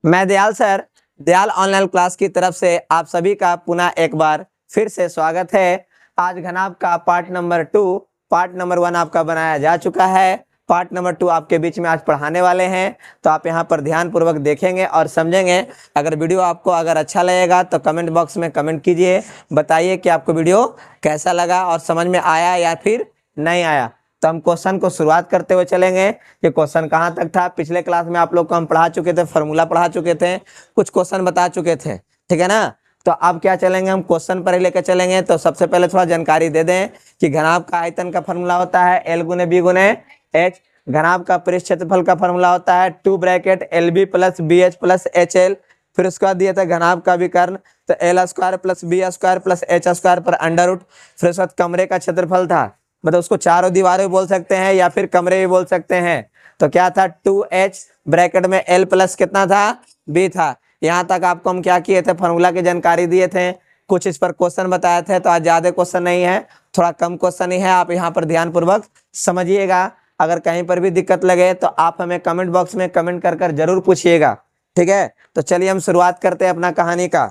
मैं Dayal sir, Dayal online class की तरफ से आप सभी का पुनः एक बार फिर से स्वागत है। आज घनाभ का पार्ट नंबर 2, पार्ट नंबर 1 आपका बनाया जा चुका है। पार्ट नंबर 2 आपके बीच में आज पढ़ाने वाले हैं, तो आप यहाँ पर ध्यान पूर्वक देखेंगे और समझेंगे। अगर वीडियो आपको अच्छा लगेगा तो कमेंट बॉक्स में कमेंट कीजिए, बताइए कि आपको वीडियो कैसा लगा और समझ में आया या फिर नहीं आया। तो हम क्वेश्चन को शुरुआत करते हुए चलेंगे कि क्वेश्चन कहाँ तक था। पिछले क्लास में आप लोग को हम पढ़ा चुके थे, फार्मूला पढ़ा चुके थे, कुछ क्वेश्चन बता चुके थे, ठीक है ना। तो अब क्या चलेंगे, हम क्वेश्चन पर ही लेकर चलेंगे। तो सबसे पहले थोड़ा जानकारी दे दें कि घनाभ का आयतन का फार्मूला होता है L गुने B गुने H। घनाभ का पृष्ठ क्षेत्रफल का फार्मूला होता है 2 bracket LB plus BH plus HL। फिर उसके बाद दिया था घनाभ का विकर्ण, तो L square plus B square plus H square पर अंडर रूट। फिर उसके बाद कमरे का क्षेत्रफल था, मतलब उसको चारों दीवारें बोल सकते हैं या फिर कमरे भी बोल सकते हैं। तो क्या था 2H ब्रैकेट में L प्लस कितना था, B था। यहाँ तक आपको हम क्या किए थे, फार्मूला की जानकारी दिए थे, कुछ इस पर क्वेश्चन बताए थे। तो आज ज्यादा क्वेश्चन नहीं है, थोड़ा कम क्वेश्चन ही है। आप यहाँ पर ध्यान पूर्वक समझिएगा। अगर कहीं पर भी दिक्कत लगे तो आप हमें कमेंट बॉक्स में कमेंट कर कर जरूर पूछिएगा, ठीक है। तो चलिए हम शुरुआत करते हैं अपना कहानी का।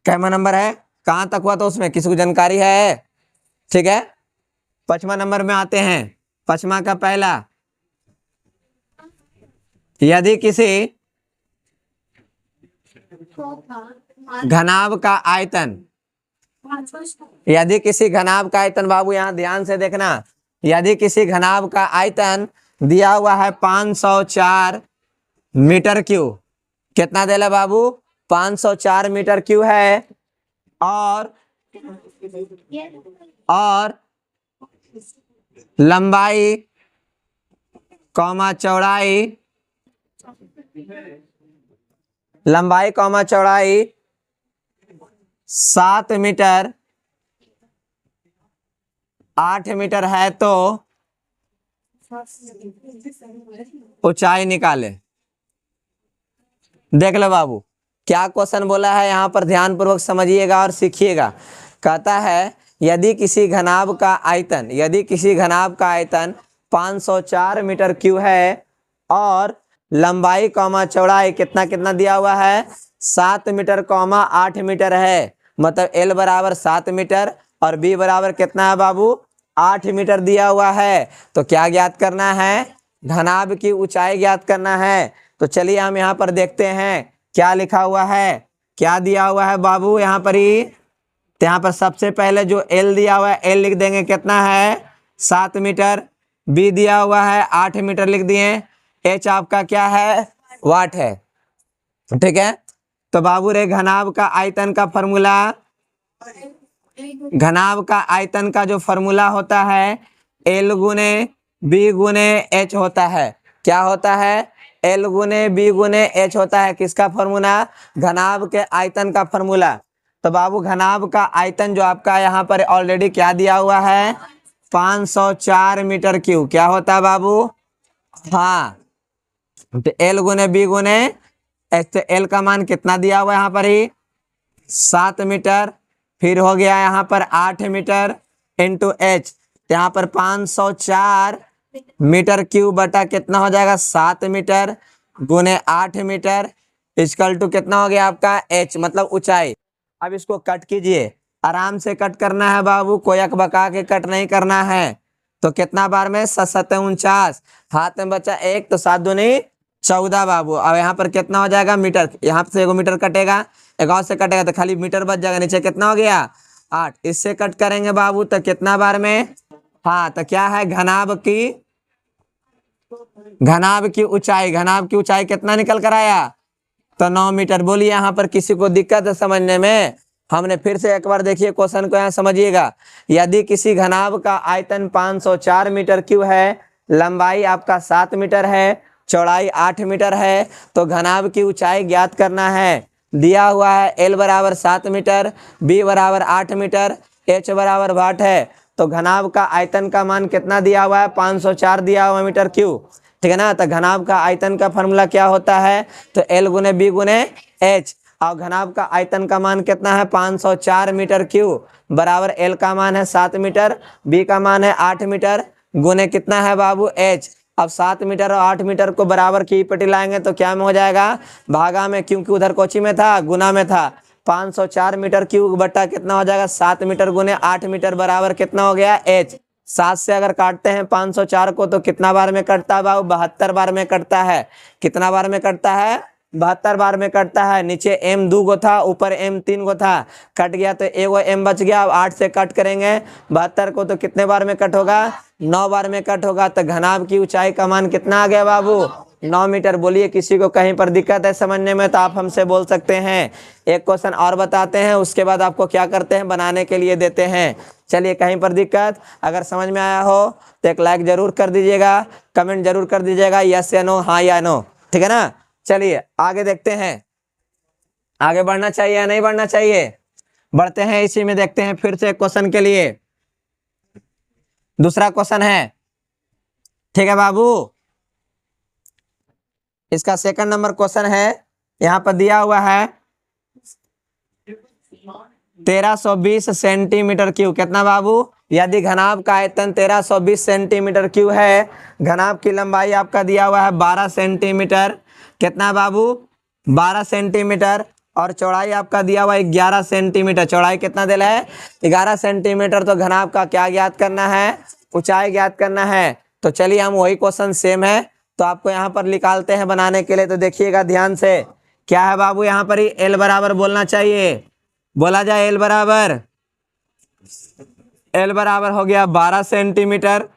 कैमा नंबर है, कहाँ तक हुआ तो उसमें किसी को जानकारी है, ठीक है। 5वां नंबर में आते हैं। 5वां का पहला, यदि किसी घनाभ का आयतन, यदि किसी घनाभ का आयतन, बाबू यहाँ ध्यान से देखना, यदि किसी घनाभ का आयतन दिया हुआ है 504 मीटर क्यूब, कितना देला बाबू, 504 मीटर क्यूब है, और लंबाई कौमा चौड़ाई, लंबाई कौमा चौड़ाई 7 मीटर 8 मीटर है, तो ऊंचाई निकाले। देख लो बाबू क्या क्वेश्चन बोला है, यहाँ पर ध्यान पूर्वक समझिएगा और सीखिएगा। कहता है यदि किसी घनाभ का आयतन, यदि किसी घनाभ का आयतन 504 मीटर क्यूब है और लंबाई कौमा चौड़ाई कितना कितना दिया हुआ है, 7 मीटर कौमा 8 मीटर है, मतलब L बराबर 7 मीटर और B बराबर कितना है बाबू, 8 मीटर दिया हुआ है। तो क्या ज्ञात करना है, घनाभ की ऊंचाई ज्ञात करना है। तो चलिए हम यहाँ पर देखते हैं क्या लिखा हुआ है, क्या दिया हुआ है बाबू यहाँ पर ही। तो यहाँ पर सबसे पहले जो L दिया हुआ है, L लिख देंगे, कितना है 7 मीटर। B दिया हुआ है 8 मीटर लिख दिए। H आपका क्या है, वाट है, ठीक है। तो बाबू रे घनाभ का आयतन का फॉर्मूला, घनाभ का आयतन का जो फॉर्मूला होता है L गुने B गुने H होता है। क्या होता है, L गुने B गुने H होता है। किसका फॉर्मूला, घनाभ के आयतन का फॉर्मूला। तो बाबू घनाभ का आयतन जो आपका यहाँ पर ऑलरेडी क्या दिया हुआ है, 504 मीटर क्यूब। क्या होता है बाबू, हाँ, तो L गुने B गुने H, तो L का मान कितना दिया हुआ है यहाँ पर ही, 7 मीटर। फिर हो गया यहाँ पर 8 मीटर इंटू H, तो यहाँ पर 504 मीटर क्यूब बटा कितना हो जाएगा, 7 मीटर गुने 8 मीटर इक्वल टू कितना हो गया आपका H, मतलब ऊंचाई। अब इसको कट कीजिए, आराम से कट करना है बाबू, कोई अकबका के कट नहीं करना है। तो कितना बार में, 7 49, हाथ में बचा 1, तो 7 दूनी 14 बाबू। अब यहाँ पर कितना हो जाएगा, मीटर, यहाँ से एगो मीटर कटेगा, एक और से कटेगा तो खाली मीटर बच जाएगा। नीचे कितना हो गया 8, इससे कट करेंगे बाबू तो कितना बार में, हाँ, तो क्या है घनाभ की ऊंचाई, घनाभ की ऊंचाई कितना निकल कर आया, तो 9 मीटर। बोलिए यहाँ पर किसी को दिक्कत है समझने में, हमने फिर से एक बार देखिए क्वेश्चन को, यहाँ समझिएगा। यदि किसी घनाभ का आयतन 504 मीटर क्यूब है, लंबाई आपका 7 मीटर है, चौड़ाई 8 मीटर है, तो घनाभ की ऊंचाई ज्ञात करना है। दिया हुआ है L बराबर 7 मीटर, B बराबर 8 मीटर, H बराबर वाट है। तो घनाभ का आयतन का मान कितना दिया हुआ है, 504 दिया हुआ मीटर क्यूब, ठीक है ना। तो घनाभ का आयतन का फॉर्मूला क्या होता है, तो L गुने B गुने H, और घनाभ का आयतन का मान कितना है, 504 मीटर क्यूब बराबर L का मान है 7 मीटर, B का मान है 8 मीटर गुने कितना है बाबू H, अब 7 मीटर और 8 मीटर को बराबर की पट्टी लाएंगे तो क्या में हो जाएगा, भागा में, क्योंकि उधर कोची में था, गुना में था। 504 मीटर क्यूब बटा कितना हो जाएगा, 7 मीटर गुने 8 मीटर बराबर कितना हो गया, h। 7 से अगर काटते हैं 504 को तो कितना बार में कटता है बाबू, 72 बार में कटता है। कितना बार में कटता है, 72 बार में कटता है। नीचे m 2 गो था, ऊपर m 3 गो था, कट गया तो एगो m बच गया। अब 8 से कट करेंगे 72 को तो कितने बार में कट होगा, 9 बार में कट होगा। तो घनाभ की ऊंचाई का मान कितना आ गया बाबू, 9 मीटर। बोलिए किसी को कहीं पर दिक्कत है समझने में तो आप हमसे बोल सकते हैं। एक क्वेश्चन और बताते हैं, उसके बाद आपको क्या करते हैं, बनाने के लिए देते हैं। चलिए, कहीं पर दिक्कत, अगर समझ में आया हो तो एक लाइक जरूर कर दीजिएगा, कमेंट जरूर कर दीजिएगा, यस या नो, हाँ या नो, ठीक है ना। चलिए आगे देखते हैं, आगे बढ़ना चाहिए या नहीं बढ़ना चाहिए, बढ़ते हैं। इसी में देखते हैं फिर से क्वेश्चन के लिए, दूसरा क्वेश्चन है, ठीक है बाबू। इसका सेकंड नंबर क्वेश्चन है, यहाँ पर दिया हुआ है 1320 सेंटीमीटर क्यूब। कितना बाबू, यदि घनाभ का आयतन 1320 सेंटीमीटर क्यूब है, घनाभ की लंबाई आपका दिया हुआ है 12 सेंटीमीटर। कितना बाबू, 12 सेंटीमीटर, और चौड़ाई आपका दिया हुआ है 11 सेंटीमीटर। चौड़ाई कितना दिया है, 11 सेंटीमीटर। तो घनाभ का क्या ज्ञात करना है, ऊंचाई ज्ञात करना है। तो चलिए हम वही क्वेश्चन सेम है तो आपको यहाँ पर निकालते हैं बनाने के लिए। तो देखिएगा ध्यान से, क्या है बाबू, यहाँ पर ही एल बराबर बोलना चाहिए, बोला जाए एल बराबर, एल बराबर हो गया 12 सेंटीमीटर,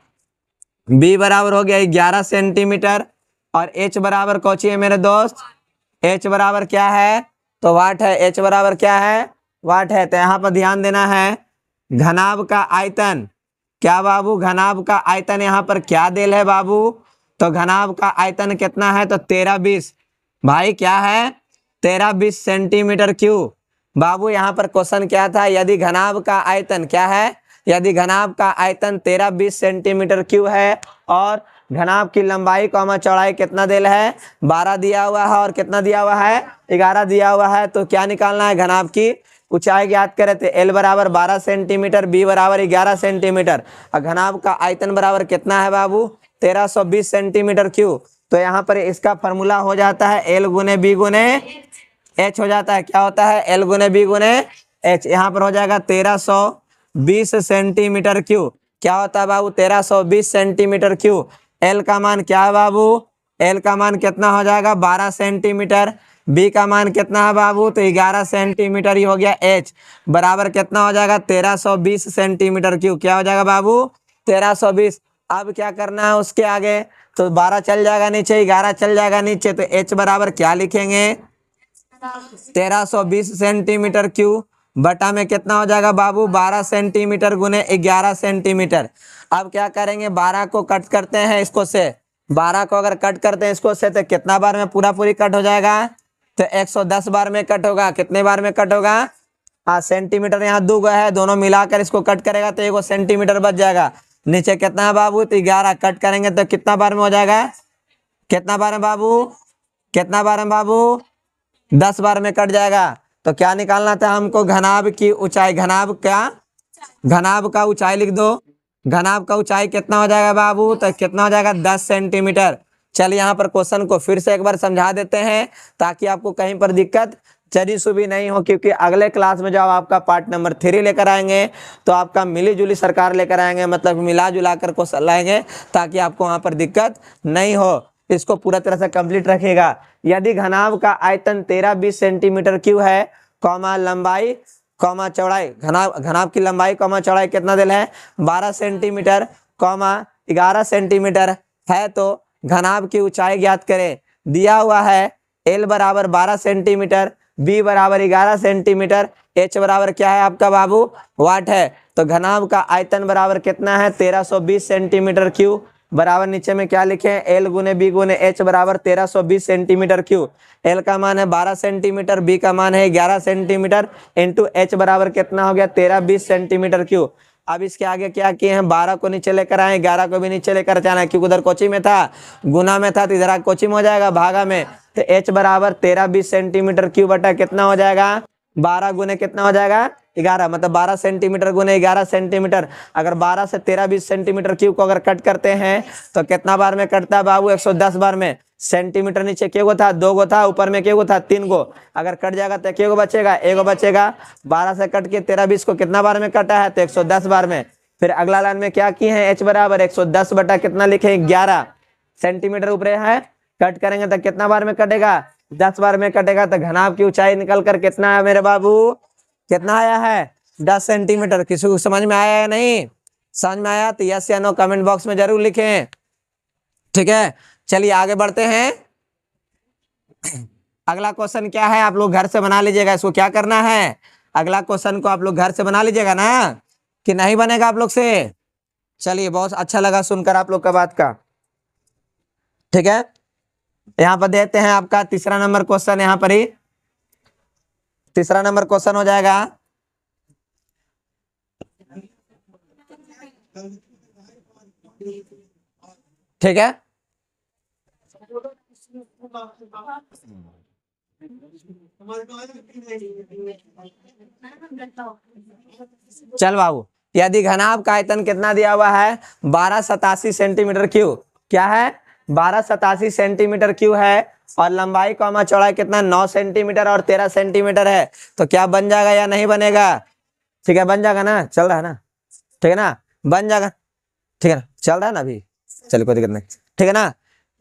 बी बराबर हो गया 11 सेंटीमीटर, और एच बराबर कौची है मेरे दोस्त, एच बराबर क्या है, तो वाट है। एच बराबर क्या है, वाट है। तो यहाँ पर ध्यान देना है, घनाभ का आयतन, क्या बाबू, घनाभ का आयतन यहाँ पर क्या देल है बाबू, तो घनाभ का आयतन कितना है, तो 1320 भाई, क्या है, 1320 सेंटीमीटर क्यूब। बाबू यहाँ पर क्वेश्चन क्या था, यदि घनाभ का आयतन क्या है, यदि घनाभ का आयतन 1320 सेंटीमीटर क्यूब है और घनाभ की लंबाई कॉमा चौड़ाई कितना दिया है, 12 दिया हुआ है, और कितना दिया हुआ है, 11 दिया हुआ है। तो क्या निकालना है, घनाभ की ऊंचाई ज्ञात करे थे, एल बराबर 12 सेंटीमीटर, बी बराबर 11 सेंटीमीटर, और घनाभ का आयतन बराबर कितना है बाबू, 1320 सेंटीमीटर क्यूब। तो यहाँ पर इसका फॉर्मूला हो जाता है एल गुने बी गुने एच हो जाता है। क्या होता है, एल गुने बी गुने एच। यहाँ पर हो जाएगा 1320 सेंटीमीटर क्यूब। क्या होता है बाबू, 1320 सेंटीमीटर क्यूब। एल का मान क्या है बाबू, एल का मान कितना हो जाएगा, 12 सेंटीमीटर। बी का मान कितना है बाबू, तो 11 सेंटीमीटर ही हो गया। एच बराबर कितना हो जाएगा, 1320 सेंटीमीटर क्यूब। क्या हो जाएगा बाबू, 1320। अब क्या करना है उसके आगे, तो 12 चल जाएगा नीचे, 11 चल जाएगा नीचे, तो एच बराबर क्या लिखेंगे, 1320 सेंटीमीटर क्यूब बटा में कितना हो जाएगा बाबू, 12 सेंटीमीटर गुने 11 सेंटीमीटर। अब क्या करेंगे, 12 को कट करते हैं इसको से, 12 को अगर कट करते हैं इसको से तो कितना बार में पूरा पूरी कट हो जाएगा, तो 110 बार में कट होगा। कितने बार में कट होगा, हाँ, सेंटीमीटर यहाँ 2 गो है, दोनों मिलाकर इसको कट करेगा तो 1 सेंटीमीटर बच जाएगा। नीचे कितना है बाबू, तो 11, कट करेंगे तो कितना बार में हो जाएगा, कितना बार में बाबू, कितना बार में बाबू, 10 बार में कट जाएगा। तो क्या निकालना था हमको, घनाभ की ऊंचाई, घनाभ क्या, घनाभ का ऊंचाई लिख दो। घनाभ का ऊंचाई कितना हो जाएगा बाबू, तो कितना हो जाएगा, 10 सेंटीमीटर। चलिए यहाँ पर क्वेश्चन को फिर से एक बार समझा देते हैं ताकि आपको कहीं पर दिक्कत चरी सुबी नहीं हो, क्योंकि अगले क्लास में जब आपका पार्ट नंबर 3 लेकर आएंगे तो आपका मिली जुली सरकार लेकर आएंगे, मतलब मिला जुला कर क्वेश्चन लाएंगे ताकि आपको वहाँ पर दिक्कत नहीं हो। इसको पूरा तरह से कंप्लीट रखिएगा। यदि घनाभ का आयतन 1320 सेंटीमीटर क्यूब है, कॉमा लंबाई कॉमा चौड़ाई, घनाभ की लंबाई कॉमा चौड़ाई कितना दिल है, 12 सेंटीमीटर कॉमा 11 सेंटीमीटर है, तो घनाभ की ऊंचाई ज्ञात करें। दिया हुआ है एल बराबर 12 सेंटीमीटर, बी बराबर 11 सेंटीमीटर, एच बराबर क्या है आपका बाबू, वाट है। तो घनाभ का आयतन बराबर कितना है, 1320 सेंटीमीटर क्यूब, बराबर नीचे में क्या लिखे, एल गुने बी गुने एच बराबर 1320 सेंटीमीटर क्यूब। एल का मान है 12 सेंटीमीटर, बी का मान है 11 सेंटीमीटर, इंटू एच बराबर कितना हो गया, 1320 सेंटीमीटर क्यूब। अब इसके आगे क्या किए हैं, 12 को नीचे लेकर आए, 11 को भी नीचे लेकर जाना है, क्योंकि उधर कोची में था, गुना में था, तो इधर कोची में हो जाएगा भागा में। तो एच बराबर 1320 सेंटीमीटर क्यूब बटा कितना हो जाएगा, 12 गुने कितना हो जाएगा 11, मतलब 12 सेंटीमीटर गुने 11 सेंटीमीटर। अगर 12 से 13 20 सेंटीमीटर क्यूब को अगर कट करते हैं तो कितना बार में कटता है बाबू 110 बार में। सेंटीमीटर नीचे के गो था 2 गो था, ऊपर में के गो था 3 गो। अगर कट जाएगा तो के गो बचेगा 1 गो बचेगा। 12 से कट के 13 20 को कितना बार में कटा है तो 110 बार में। फिर अगला लाइन में क्या किए हैं, h बराबर 110 बटा कितना लिखे 11 सेंटीमीटर ऊपर है। कट करेंगे तो कितना बार में कटेगा 10 बार में कटेगा। तो घनाभ की ऊंचाई निकल कर कितना है मेरे बाबू, कितना आया है 10 सेंटीमीटर। किसी को समझ में आया है नहीं, समझ में आया तो यस या नो कमेंट बॉक्स में जरूर लिखें। ठीक है, चलिए आगे बढ़ते हैं। अगला क्वेश्चन क्या है, आप लोग घर से बना लीजिएगा। इसको क्या करना है, अगला क्वेश्चन को आप लोग घर से बना लीजिएगा ना, कि नहीं बनेगा आप लोग से। चलिए, बहुत अच्छा लगा सुनकर आप लोग का बात का। ठीक है, यहाँ पर देते हैं आपका तीसरा नंबर क्वेश्चन। यहाँ पर ही तीसरा नंबर क्वेश्चन हो जाएगा। ठीक है, चल बाबू, यदि घनाभ का आयतन कितना दिया हुआ है 1287 सेंटीमीटर क्यूब, क्या है 1287 सेंटीमीटर क्यूब है, और लंबाई कॉमा चौड़ाई कितना 9 सेंटीमीटर और 13 सेंटीमीटर है, तो क्या बन जाएगा या नहीं बनेगा। ठीक है, बन जाएगा ना, चल रहा है ना, ठीक है ना, बन जाएगा। ठीक है ना, चल रहा है ना अभी, चलिए कोई दिक्कत नहीं। ठीक है ना,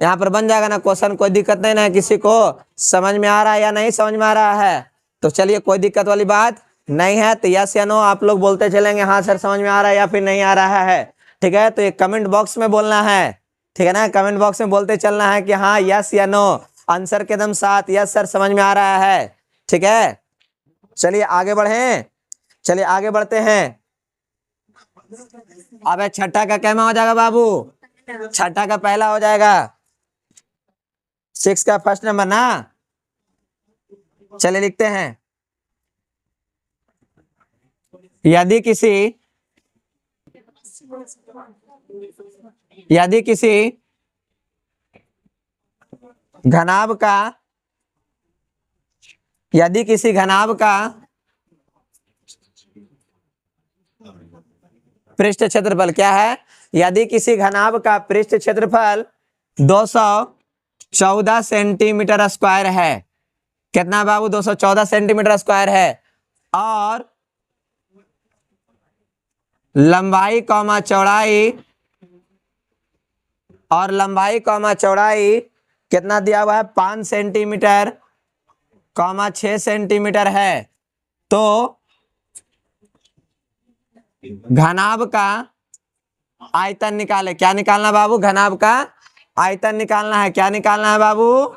यहाँ पर बन जाएगा ना क्वेश्चन, कोई दिक्कत नहीं ना। किसी को समझ में आ रहा है या नहीं समझ में आ रहा है, तो चलिए कोई दिक्कत वाली बात नहीं है। तो यस या नो आप लोग बोलते चलेंगे, हाँ सर समझ में आ रहा है या फिर नहीं आ रहा है। ठीक है, तो ये कमेंट बॉक्स में बोलना है। ठीक है ना, कमेंट बॉक्स में बोलते चलना है कि हाँ यस या नो, आंसर के दम साथ यस सर समझ में आ रहा है। ठीक है, चलिए आगे बढ़े, चलिए आगे बढ़ते हैं। अब छठा का कैमा हो जाएगा बाबू, छठा का पहला हो जाएगा, 6 का फर्स्ट नंबर ना। चलिए लिखते हैं, यदि किसी घनाभ का पृष्ठ क्षेत्रफल क्या है, यदि किसी घनाभ का पृष्ठ क्षेत्रफल 214 सेंटीमीटर स्क्वायर है, कितना बाबू 214 सेंटीमीटर स्क्वायर है, और लंबाई कॉमा चौड़ाई कितना दिया हुआ है 5 सेंटीमीटर कॉमा 6 सेंटीमीटर है, तो घनाभ का आयतन निकाले। क्या निकालना बाबू, घनाभ का आयतन निकालना है। क्या निकालना है बाबू,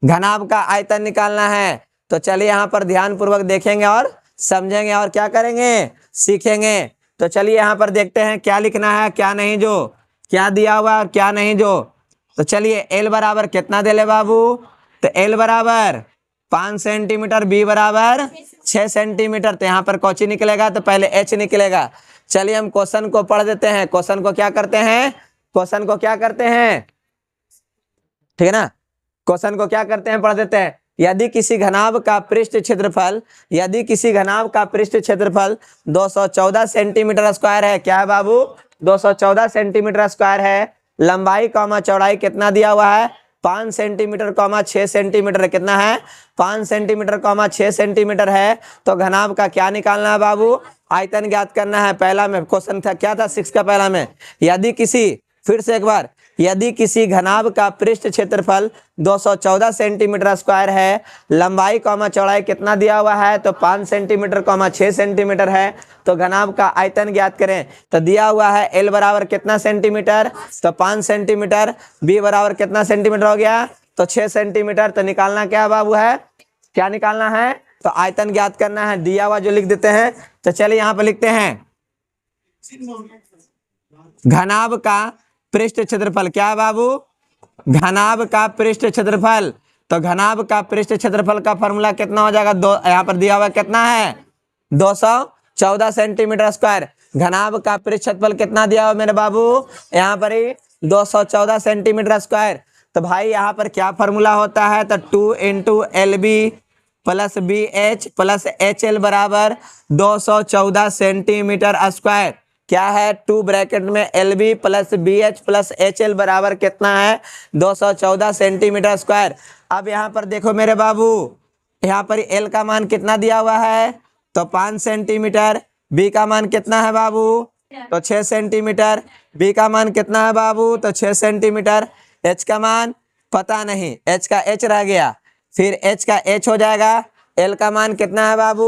घनाभ का आयतन निकालना है। तो चलिए यहाँ पर ध्यान पूर्वक देखेंगे और समझेंगे और क्या करेंगे, सीखेंगे। तो चलिए यहाँ पर देखते हैं क्या लिखना है क्या नहीं, जो क्या दिया हुआ और क्या नहीं जो। तो चलिए एल बराबर कितना दे ले बाबू, तो एल बराबर 5 सेंटीमीटर, बी बराबर 6 सेंटीमीटर। तो यहाँ पर कौची निकलेगा, तो पहले एच निकलेगा। चलिए हम क्वेश्चन को पढ़ देते हैं। क्वेश्चन को क्या करते हैं, क्वेश्चन को क्या करते हैं, ठीक है ना, क्वेश्चन को क्या करते हैं पढ़ देते हैं। यदि किसी घनाभ का पृष्ठ क्षेत्रफल 214 सेंटीमीटर स्क्वायर है, क्या है बाबू 214 सेंटीमीटर स्क्वायर है, लंबाई कॉमा चौड़ाई कितना दिया हुआ है 5 सेंटीमीटर कॉमा 6 सेंटीमीटर, कितना है 5 सेंटीमीटर कॉमा 6 सेंटीमीटर है, तो घनाभ का क्या निकालना है बाबू, आयतन ज्ञात करना है। पहला में क्वेश्चन था क्या था 6 का पहला में, यदि किसी, फिर से एक बार, यदि किसी घनाभ का पृष्ठ क्षेत्रफल 214 सेंटीमीटर स्क्वायर है, लंबाई कॉमा चौड़ाई कितना दिया हुआ है, तो 5 सेंटीमीटर कॉमा 6 सेंटीमीटर है, तो घनाभ का आयतन ज्ञात करें। तो दिया हुआ है एल बराबर कितना सेंटीमीटर, तो 5 सेंटीमीटर, बी बराबर कितना सेंटीमीटर हो गया, तो 6 सेंटीमीटर। तो निकालना क्या बाबू है, क्या निकालना है, तो आयतन ज्ञात करना है। दिया हुआ जो लिख देते हैं। तो चलिए यहाँ पर लिखते हैं घनाभ का पृष्ठ क्षेत्रफल, क्या है बाबू, घनाभ का पृष्ठ क्षेत्रफल। तो घनाभ का पृष्ठ क्षेत्रफल का फॉर्मूला कितना हो जाएगा, दो, यहाँ पर दिया हुआ कितना है 214 सेंटीमीटर स्क्वायर। घनाभ का पृष्ठ क्षेत्रफल कितना दिया हुआ मेरे बाबू, यहाँ पर ही 214 सेंटीमीटर स्क्वायर। तो भाई यहाँ पर क्या फॉर्मूला होता है, तो 2 × LB plus B H plus H L बराबर 214 सेंटीमीटर स्क्वायर। क्या है, 2 ब्रैकेट में L B plus B H plus H L बराबर कितना है, 214 सेंटीमीटर स्क्वायर। अब यहाँ पर देखो मेरे बाबू, यहाँ पर एल का मान कितना दिया हुआ है, तो 5 सेंटीमीटर। बी का मान कितना है बाबू, तो 6 सेंटीमीटर। बी का मान कितना है बाबू, तो 6 सेंटीमीटर। एच का मान पता नहीं, एच का एच रह गया, फिर एच का एच हो जाएगा। एल का मान कितना है बाबू,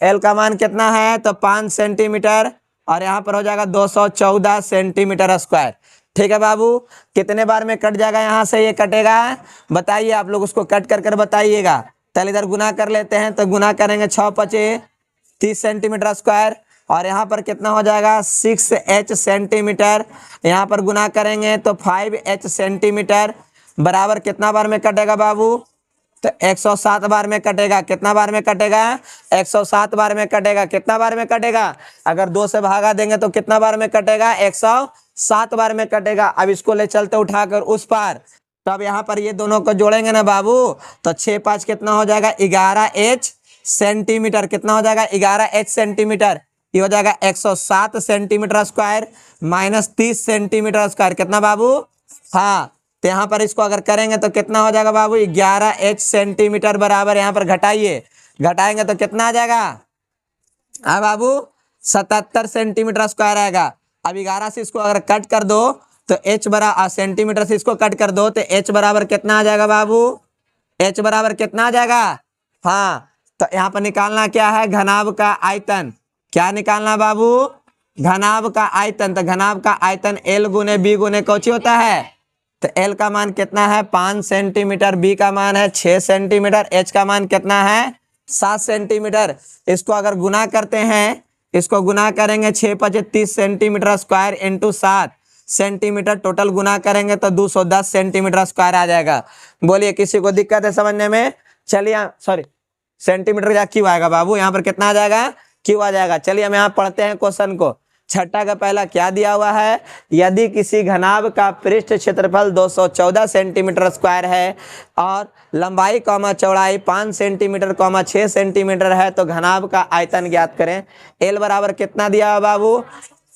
एल का मान कितना है, तो 5 सेंटीमीटर, और यहाँ पर हो जाएगा 214 सेंटीमीटर स्क्वायर। ठीक है बाबू, कितने बार में कट जाएगा, यहाँ से ये कटेगा, बताइए आप लोग, उसको कट कर बताइएगा। चल इधर गुना कर लेते हैं, तो गुना करेंगे 6 पचे 30 सेंटीमीटर स्क्वायर, और यहाँ पर कितना हो जाएगा 6h सेंटीमीटर। यहाँ पर गुना करेंगे तो 5h सेंटीमीटर बराबर कितना बार में कटेगा बाबू, तो 107 बार में कटेगा। कितना बार में कटेगा, 107 बार में कटेगा। कितना बार में कटेगा, अगर 2 से भागा देंगे तो कितना बार में कटेगा, 107 बार में कटेगा। अब इसको ले चलते उठाकर उस पार, तो अब यहाँ पर ये दोनों को जोड़ेंगे ना बाबू, तो 6 5 कितना हो जाएगा 11h सेंटीमीटर। कितना हो जाएगा 11h सेंटीमीटर। ये हो जाएगा 107 centimetre square minus 30 centimetre square. कितना बाबू, हाँ, तो यहाँ पर इसको अगर करेंगे तो कितना हो जाएगा बाबू, 11h सेंटीमीटर बराबर, यहाँ पर घटाइए, घटाएंगे तो कितना आ जाएगा, हाँ बाबू 77 सेंटीमीटर स्क्वायर आएगा। अब 11 से इसको अगर कट कर दो तो h बराबर, सेंटीमीटर से इसको कट कर दो तो h बराबर कितना आ जाएगा बाबू, h बराबर कितना आ जाएगा, हाँ, तो यहाँ पर निकालना क्या है, घनाभ का आयतन। क्या निकालना बाबू, घनाभ का आयतन। तो घनाभ का आयतन L गुने बी गुने कौची होता है, तो L का मान कितना है 5 सेंटीमीटर, B का मान है 6 सेंटीमीटर, H का मान कितना है 7 सेंटीमीटर। इसको अगर गुना करते हैं, इसको गुना करेंगे 6 5 30 centimetre square into 7 centimetre, total गुना करेंगे तो 210 सेंटीमीटर स्क्वायर आ जाएगा। बोलिए किसी को दिक्कत है समझने में, चलिए सॉरी सेंटीमीटर या क्यों आएगा बाबू, यहाँ पर कितना आ जाएगा, क्यों आ जाएगा। चलिए हम यहाँ पढ़ते हैं क्वेश्चन को। छठा का पहला क्या दिया हुआ है, यदि किसी घनाभ का पृष्ठ क्षेत्रफल 214 सेंटीमीटर स्क्वायर है और लंबाई कॉमा चौड़ाई 5 सेंटीमीटर कॉमा 6 सेंटीमीटर है, तो घनाभ का आयतन ज्ञात करें। एल बराबर कितना दिया हुआ बाबू,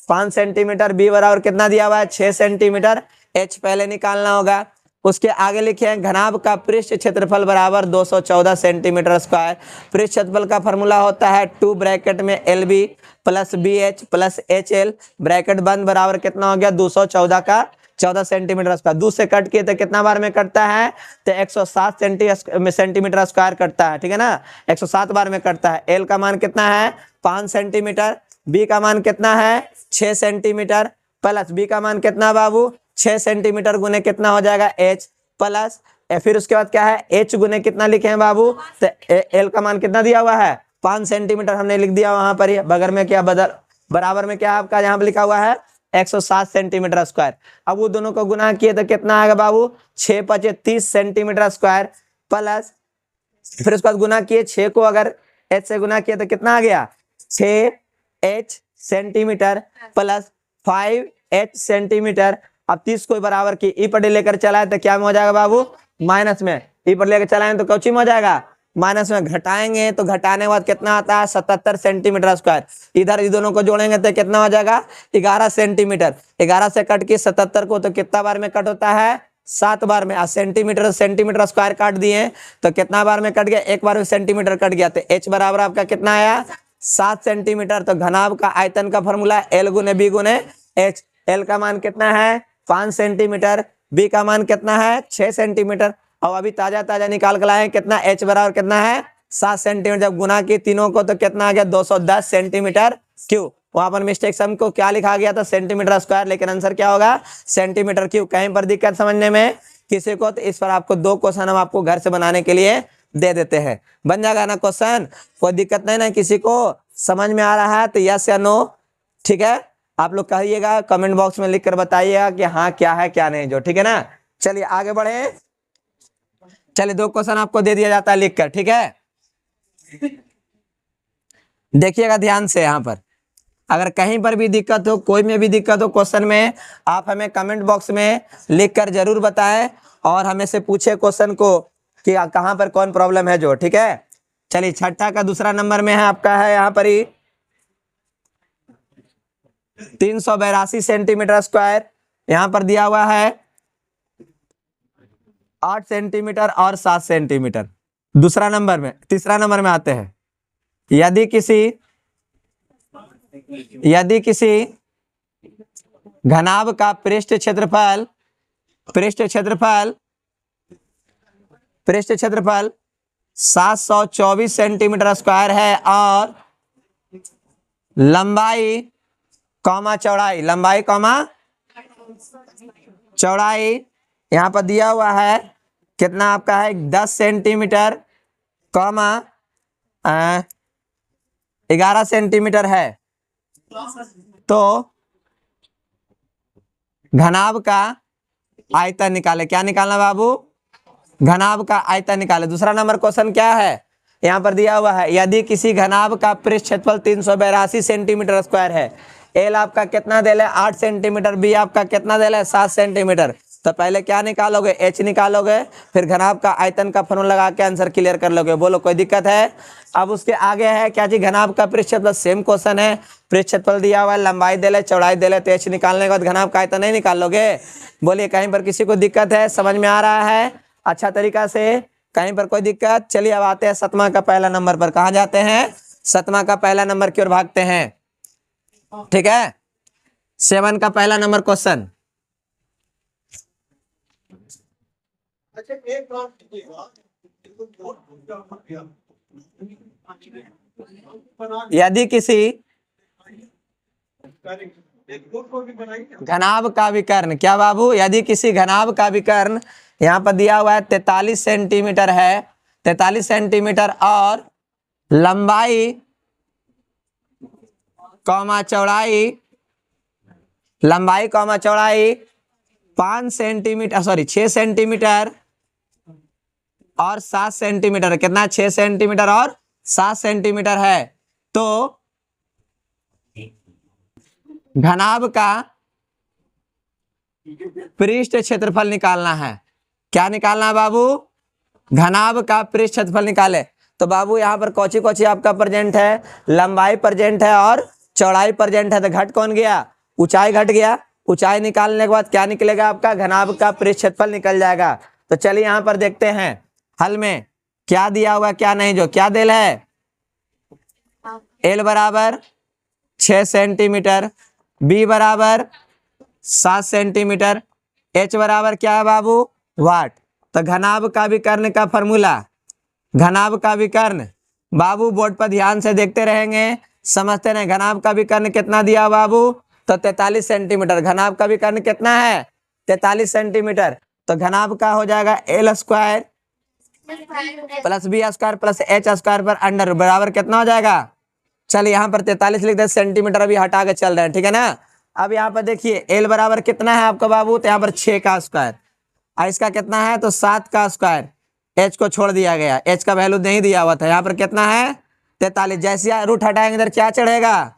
5 सेंटीमीटर, बी बराबर कितना दिया हुआ है 6 सेंटीमीटर, एच पहले निकालना होगा। उसके आगे लिखे हैं घनाभ का पृष्ठ क्षेत्रफल बराबर 214 सेंटीमीटर स्क्वायर। पृष्ठ क्षेत्रफल का फॉर्मूला होता है 2 ब्रैकेट में L B plus B H plus H L bracket बंद बराबर कितना हो गया 214 का 14 सेंटीमीटर स्क्वायर। 2 से कट किए तो कितना बार में कटता है, तो 107 सेंटीमीटर स्क्वायर कटता है, ठीक है ना, 107 बार में कटता है। एल का मान कितना है 5 सेंटीमीटर, बी का मान कितना है 6 सेंटीमीटर, प्लस बी का मान कितना बाबू 6 सेंटीमीटर गुने कितना हो जाएगा h प्लस, फिर उसके बाद क्या है h गुने कितना लिखे हैं बाबू, तो एल का मान कितना दिया हुआ है 5 सेंटीमीटर हमने लिख दिया वहां पर, ही बगल में क्या बदल बराबर में क्या आपका यहाँ पर लिखा हुआ है 107 सेंटीमीटर स्क्वायर। अब वो दोनों को गुना किए तो कितना आएगा बाबू 6 5 30 सेंटीमीटर स्क्वायर, प्लस फिर उसके बाद गुना किए 6 को अगर h से गुना किए तो कितना आ गया 6h centimetre plus 5h centimetre. अब 30 को बराबर की ई पर लेकर चलाए तो क्या में हो जाएगा बाबू, माइनस में। ई पर लेकर चलाएं तो कौची में हो जाएगा, माइनस में। घटाएंगे तो घटाने के बाद कितना आता है 77 सेंटीमीटर स्क्वायर। इधर इस दोनों को जोड़ेंगे तो कितना हो जाएगा 11 सेंटीमीटर। 11 से कट के 77 को तो कितना बार में कट होता है 7 बार में। सेंटीमीटर सेंटीमीटर स्क्वायर काट दिए तो कितना बार में कट गया, एक बार में सेंटीमीटर कट गया। तो h बराबर आपका कितना आया 7 सेंटीमीटर। तो घनाभ का आयतन का फॉर्मूला एल गुने बी गुने एच। एल का मान कितना है 5 सेंटीमीटर, बी का मान कितना है 6 सेंटीमीटर, और अभी ताजा ताजा निकाल कर लाए कितना h बराबर कितना है 7 सेंटीमीटर। जब गुना की तीनों को तो कितना आ गया 210 सेंटीमीटर क्यूब। वहां पर मिस्टेक सम को क्या लिखा गया था सेंटीमीटर स्क्वायर, लेकिन आंसर क्या होगा सेंटीमीटर क्यूब। कहीं पर दिक्कत समझने में किसी को, तो इस पर आपको 2 क्वेश्चन हम आपको घर से बनाने के लिए दे देते हैं, बन जाएगा ना क्वेश्चन, कोई दिक्कत नहीं ना। किसी को समझ में आ रहा है तो यस या नो, ठीक है, आप लोग कहिएगा, कमेंट बॉक्स में लिख कर बताइएगा कि हाँ क्या है क्या नहीं जो, ठीक है ना। चलिए आगे बढ़े। चलिए 2 क्वेश्चन आपको दे दिया जाता है लिख कर, ठीक है, देखिएगा ध्यान से। यहाँ पर अगर कहीं पर भी दिक्कत हो, कोई में भी दिक्कत हो क्वेश्चन में, आप हमें कमेंट बॉक्स में लिख कर जरूर बताएं और हमें से पूछे क्वेश्चन को कि कहाँ पर कौन प्रॉब्लम है जो, ठीक है। चलिए छठा का दूसरा नंबर में है आपका है यहाँ पर ही 382 सेंटीमीटर स्क्वायर। यहाँ पर दिया हुआ है 8 सेंटीमीटर और 7 सेंटीमीटर। दूसरा नंबर में, तीसरा नंबर में आते हैं, यदि किसी घनाभ का पृष्ठ क्षेत्रफल 724 सेंटीमीटर स्क्वायर है और लंबाई चौड़ाई यहाँ पर दिया हुआ है कितना आपका है 10 सेंटीमीटर 11 सेंटीमीटर है। तो घनाभ का आयतन निकाले। क्या निकालना बाबू? घनाभ का आयतन निकाले। दूसरा नंबर क्वेश्चन क्या है यहाँ पर दिया हुआ है, यदि किसी घनाभ का पृष्ठ क्षेत्रफल 382 सेंटीमीटर स्क्वायर है, एल आपका कितना देला है 8 सेंटीमीटर, बी आपका कितना देला है 7 सेंटीमीटर। तो पहले क्या निकालोगे? एच निकालोगे, फिर घनाभ का आयतन का फॉर्मूला लगा के आंसर क्लियर कर लोगे। बोलो कोई दिक्कत है? अब उसके आगे है क्या जी, घनाभ का पृष्ठ क्षेत्रफल। सेम क्वेश्चन है, पृष्ठ क्षेत्रफल दिया हुआ है, लंबाई देले, चौड़ाई देले, तो एच निकालने के बाद घनाभ का आयतन नहीं निकाल लोगे? बोलिए कहीं पर किसी को दिक्कत है? समझ में आ रहा है अच्छा तरीका से? कहीं पर कोई दिक्कत? चलिए अब आते हैं सतमा का पहला नंबर पर। कहाँ जाते हैं? सतमा का पहला नंबर की ओर भागते हैं। ठीक है, 7 का पहला नंबर क्वेश्चन। यदि किसी घनाभ का विकर्ण, क्या बाबू? यदि किसी घनाभ का विकर्ण यहाँ पर दिया हुआ है 43 सेंटीमीटर है, 43 सेंटीमीटर और लंबाई चौड़ाई 5 सेंटीमीटर 6 सेंटीमीटर और 7 सेंटीमीटर। कितना? 6 सेंटीमीटर और 7 सेंटीमीटर है। तो घनाभ का पृष्ठ क्षेत्रफल निकालना है। क्या निकालना है बाबू? घनाभ का पृष्ठ क्षेत्रफल निकाले। तो बाबू यहाँ पर कौची कौची आपका प्रेजेंट है? लंबाई प्रेजेंट है और चौड़ाई प्रेजेंट है। तो घट कौन गया? ऊंचाई घट गया। ऊंचाई निकालने के बाद क्या निकलेगा? आपका घनाभ का पृष्ठ क्षेत्रफल निकल जाएगा। तो चलिए यहाँ पर देखते हैं हल में क्या दिया हुआ क्या नहीं। जो क्या दिल है, एल बराबर 6 सेंटीमीटर, बी बराबर 7 सेंटीमीटर, एच बराबर क्या है बाबू? वाट। तो घनाभ का विकर्ण का फॉर्मूला, घनाभ का विकर्ण बाबू बोर्ड पर ध्यान से देखते रहेंगे, समझते रहे। घनाभ का विकर्ण कितना दिया बाबू? तो 43 सेंटीमीटर। घनाभ का विकर्ण कितना है? 43 सेंटीमीटर। तो घनाभ का हो जाएगा L square plus B square plus H square पर अंडर बराबर कितना हो जाएगा? चलिए यहाँ पर 43 लिख दे, सेंटीमीटर अभी हटा के चल रहे हैं, ठीक है ना। अब यहाँ पर देखिए एल बराबर कितना है आपका बाबू? तो यहाँ पर 6 का स्क्वायर, और इसका कितना है? तो 7 का स्क्वायर। एच को छोड़ दिया गया, एच का वैल्यू नहीं दिया हुआ था। यहाँ पर कितना है? 43। जैसे रूट हटाएंगे इधर क्या चढ़ेगा?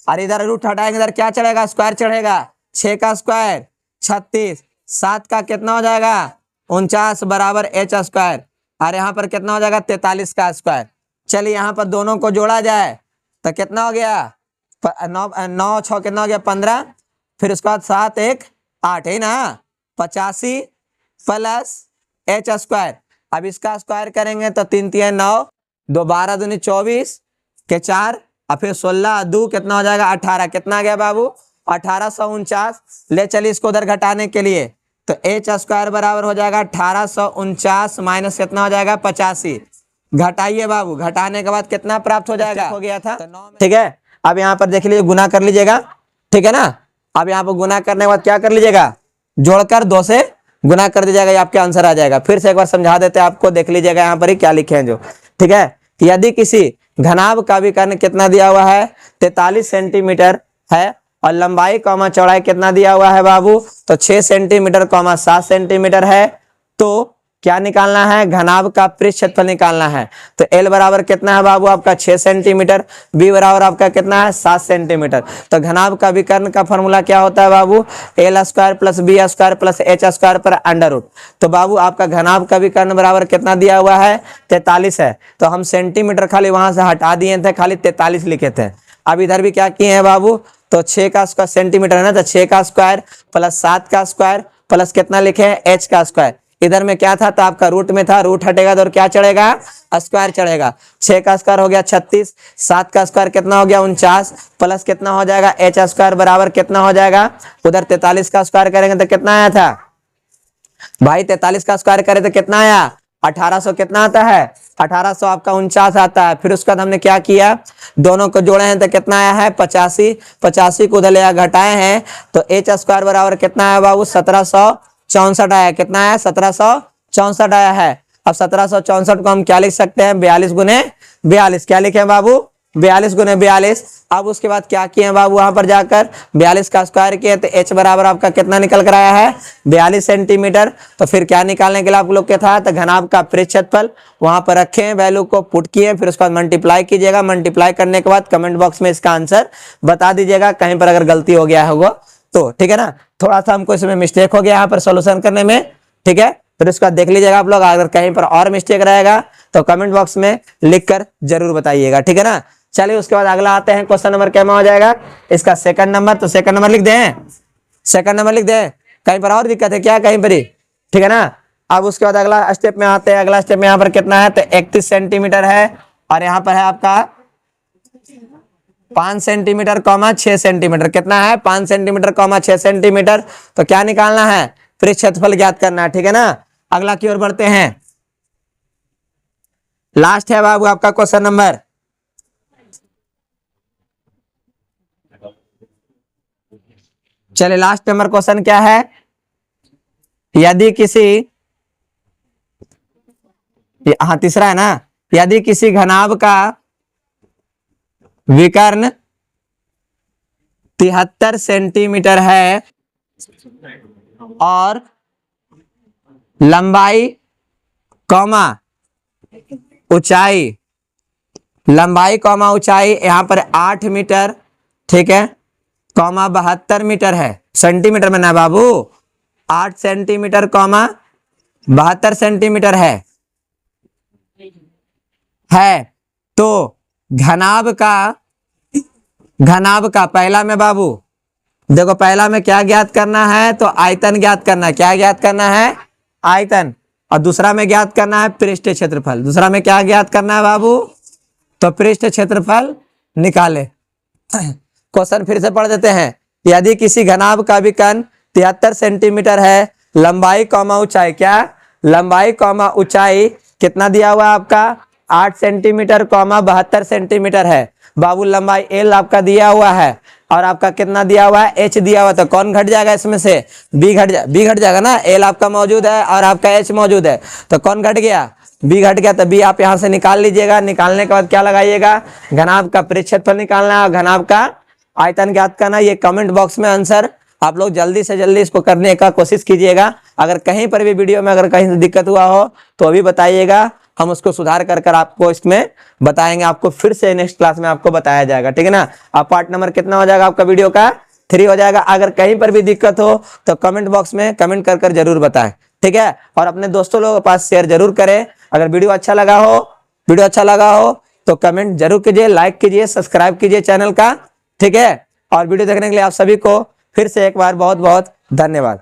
और इधर रूट हटाएंगे इधर क्या चढ़ेगा? स्क्वायर चढ़ेगा। 6 का स्क्वायर 36, 7 का कितना हो जाएगा? 49 बराबर एच स्क्वायर। और यहाँ पर कितना हो जाएगा? 43 का स्क्वायर। चलिए यहाँ पर दोनों को जोड़ा जाए तो कितना हो गया? 9 6 कितना हो गया? 15। फिर उसके बाद 7 1 8 है ना, 85 प्लस एच स्क्वायर। अब इसका स्क्वायर करेंगे तो 3 3 9, 2 12 दूनी 24 के 4, और फिर 16 2 कितना हो जाएगा? 18। कितना आ गया बाबू? 1849। ले चलिए इसको उधर घटाने के लिए, तो एच स्क्वायर बराबर हो जाएगा 1849 माइनस कितना हो जाएगा? 85। घटाइए बाबू, घटाने के बाद कितना प्राप्त हो जाएगा? हो गया था, ठीक है। अब यहाँ पर देख लीजिए, गुना कर लीजिएगा, ठीक है ना। अब यहाँ पर गुना करने के बाद क्या कर लीजिएगा? जोड़कर 2 से गुना कर दीजिएगा, ये आपके आंसर आ जाएगा। फिर से एक बार समझा देते हैं आपको, देख लीजिएगा यहाँ पर ही क्या लिखे हैं जो, ठीक है। यदि किसी घनाभ का विकर्ण कितना दिया हुआ है? 43 सेंटीमीटर है, और लंबाई कॉमा चौड़ाई कितना दिया हुआ है बाबू? तो 6 सेंटीमीटर कॉमा 7 सेंटीमीटर है। तो क्या निकालना है, घनाभ का पृष्ठ क्षेत्रफल निकालना है। तो एल बराबर कितना है बाबू आपका 6 सेंटीमीटर, बी बराबर आपका कितना है 7 सेंटीमीटर। तो घनाभ का विकर्ण का फॉर्मूला क्या होता है बाबू, L square plus B square plus H square पर अंडर रूट। तो बाबू आपका घनाभ का विकर्ण बराबर कितना दिया हुआ है 43 है। तो हम सेंटीमीटर खाली वहां से हटा दिए थे, खाली 43 लिखे थे। अब इधर भी क्या किए हैं बाबू, तो 6 का स्क्वायर सेंटीमीटर है ना, तो 6 का स्क्वायर प्लस 7 का स्क्वायर प्लस कितना लिखे हैं एच का स्क्वायर। इधर में क्या था, तो आपका रूट में था, रूट हटेगा तो क्या चढ़ेगा, स्क्वायर चढ़ेगा। 6 का स्क्वायर हो गया 36, 7 का स्क्वायर कितना हो गया 49 प्लस कितना हो जाएगा एच स्क्वायर बराबर कितना हो जाएगा, उधर 43 का स्क्वायर करेंगे तो कितना आया था भाई, 43 का स्क्वायर करें तो कितना आया 1800, कितना आता है 1800 आपका 49 आता है। फिर उसके बाद हमने क्या किया, दोनों को जोड़े हैं तो कितना आया है 85, 85 को उधर ले घटाए हैं तो एच स्क्वायर बराबर कितना आया बाबू 1764 आया। कितना आया 1764 आया है। अब 1764 को हम क्या लिख सकते हैं 42 गुने 42, क्या लिखे बाबू 42 गुने 42। अब उसके बाद क्या किए हैं बाबू, वहां पर जाकर 42 का स्क्वायर किए तो h बराबर आपका कितना निकल कर आया है 42 सेंटीमीटर। तो फिर क्या निकालने के लिए आप लोग के था, तो घनाभ का पृष्ठ क्षेत्रफल वहां पर रखें, वैल्यू को पुट किए, फिर उसके बाद मल्टीप्लाई कीजिएगा। मल्टीप्लाई करने के बाद कमेंट बॉक्स में इसका आंसर बता दीजिएगा, कहीं पर अगर गलती हो गया होगा तो, ठीक है ना। थोड़ा सा हमको इसमें मिस्टेक हो गया यहाँ पर सोल्यूशन करने में, ठीक है। फिर उसका देख लीजिएगा आप लोग, अगर कहीं पर और मिस्टेक रहेगा तो कमेंट बॉक्स में लिखकर जरूर बताइएगा, ठीक है ना। चलिए उसके बाद अगला आते हैं, क्वेश्चन नंबर क्या हो जाएगा इसका सेकंड नंबर। तो सेकंड नंबर लिख दें, सेकंड नंबर लिख दें, कहीं पर और दिक्कत है क्या कहीं पर ही, ठीक है ना। अब उसके बाद अगला स्टेप में आते हैं। अगला स्टेप में यहाँ पर कितना है, तो 31 सेंटीमीटर है और यहाँ पर है आपका 5 सेंटीमीटर कॉमा 6 सेंटीमीटर। कितना है 5 सेंटीमीटर कॉमा 6 सेंटीमीटर। तो क्या निकालना है, पृष्ठ क्षेत्रफल ज्ञात करना है, ठीक है ना। अगला की ओर बढ़ते हैं, लास्ट है बाबू आपका क्वेश्चन नंबर। चलिए लास्ट नंबर क्वेश्चन क्या है, यदि किसी, हाँ तीसरा है ना, यदि किसी घनाभ का विकर्ण 73 सेंटीमीटर है और लंबाई कॉमा ऊंचाई, लंबाई कॉमा ऊंचाई यहां पर 8 मीटर, ठीक है, कॉमा 72 मीटर है, सेंटीमीटर में ना बाबू, 8 सेंटीमीटर कॉमा 72 सेंटीमीटर है। तो घनाभ का पहला में बाबू देखो, पहला में क्या ज्ञात करना है, तो आयतन ज्ञात करना है। क्या ज्ञात करना है, आयतन। और दूसरा में ज्ञात करना है पृष्ठ क्षेत्रफल। दूसरा में क्या ज्ञात करना है बाबू, तो पृष्ठ क्षेत्रफल निकाले। क्वेश्चन फिर से पढ़ देते हैं, यदि किसी घनाभ का विकर्ण 73 सेंटीमीटर है, लंबाई कॉमा ऊंचाई, क्या लंबाई कॉमा ऊंचाई कितना दिया हुआ है आपका 8 सेंटीमीटर कॉमा 72 सेंटीमीटर है। बाबू लंबाई एल आपका दिया हुआ है और आपका कितना दिया हुआ है एच दिया हुआ, तो कौन घट जाएगा इसमें से, बी घट जाएगा ना। एल आपका मौजूद है और आपका एच मौजूद है, तो कौन घट गया, बी घट गया। तो बी आप यहां से निकाल लीजिएगा। निकालने के बाद क्या लगाइएगा, घनाभ का पृष्ठ क्षेत्रफल निकालना है और घनाभ का आयतन ज्ञात करना। ये कमेंट बॉक्स में आंसर आप लोग जल्दी से जल्दी इसको करने का कोशिश कीजिएगा। अगर कहीं पर भी वीडियो में अगर कहीं से दिक्कत हुआ हो तो अभी बताइएगा, हम उसको सुधार कर आपको इसमें बताएंगे। आपको फिर से नेक्स्ट क्लास में आपको बताया जाएगा, ठीक है ना। अब पार्ट नंबर कितना हो जाएगा आपका वीडियो का 3 हो जाएगा। अगर कहीं पर भी दिक्कत हो तो कमेंट बॉक्स में कमेंट कर जरूर बताएं, ठीक है। और अपने दोस्तों लोगों के पास शेयर जरूर करें। अगर वीडियो अच्छा लगा हो तो कमेंट जरूर कीजिए, लाइक कीजिए, सब्सक्राइब कीजिए चैनल का, ठीक है। और वीडियो देखने के लिए आप सभी को फिर से एक बार बहुत बहुत धन्यवाद।